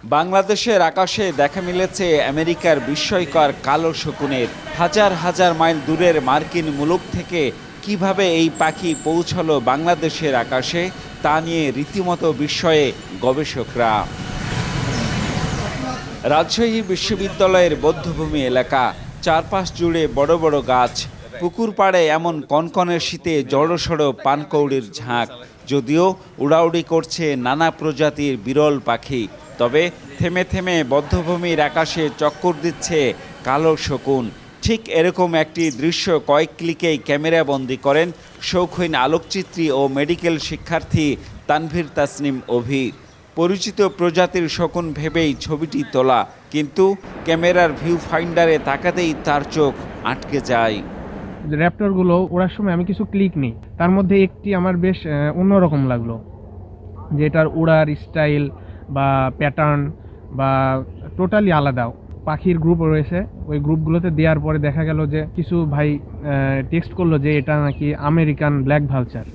বাংলাদেশের আকাশে দেখা মিলেছে আমেরিকার বিস্ময়কর কালো শকুনের। হাজার হাজার মাইল দূরের মার্কিন মুলুক থেকে কিভাবে এই পাখি পৌঁছলো বাংলাদেশের আকাশে তা নিয়ে রীতিমতো বিস্ময়ে গবেষকরা। রাজশাহী বিশ্ববিদ্যালয়ের বধ্যভূমি এলাকা, চারপাশ জুড়ে বড় বড় গাছ, পুকুর পাড়ে এমন কনকনের শীতে জড়সড় পানকৌড়ির ঝাঁক। যদিও উড়াউড়ি করছে নানা প্রজাতির বিরল পাখি, তবে থেমে থেমে বধ্যভূমির আকাশে চক্কর দিচ্ছে কালো শকুন। ঠিক এরকম একটি দৃশ্য কয়েক ক্লিকেই ক্যামেরাবন্দি করেন শৌখিন আলোকচিত্রী ও মেডিকেল শিক্ষার্থী তানভীর তাসনিম অভি। পরিচিত প্রজাতির শকুন ভেবেই ছবিটি তোলা, কিন্তু ক্যামেরার ভিউ ফাইন্ডারে তাকাতেই তার চোখ আটকে যায়। র্যাপটরগুলো ওড়ার সময় আমি কিছু ক্লিক নিই, তার মধ্যে একটি আমার বেশ অন্যরকম লাগলো, যে এটার উড়ার স্টাইল বা প্যাটার্ন বা টোটালি আলাদা। পাখির গ্রুপ রয়েছে, ওই গ্রুপগুলোতে দেওয়ার পরে দেখা গেল যে কিছু ভাই টেক্সট করলো যে এটা নাকি আমেরিকান ব্ল্যাক ভালচার।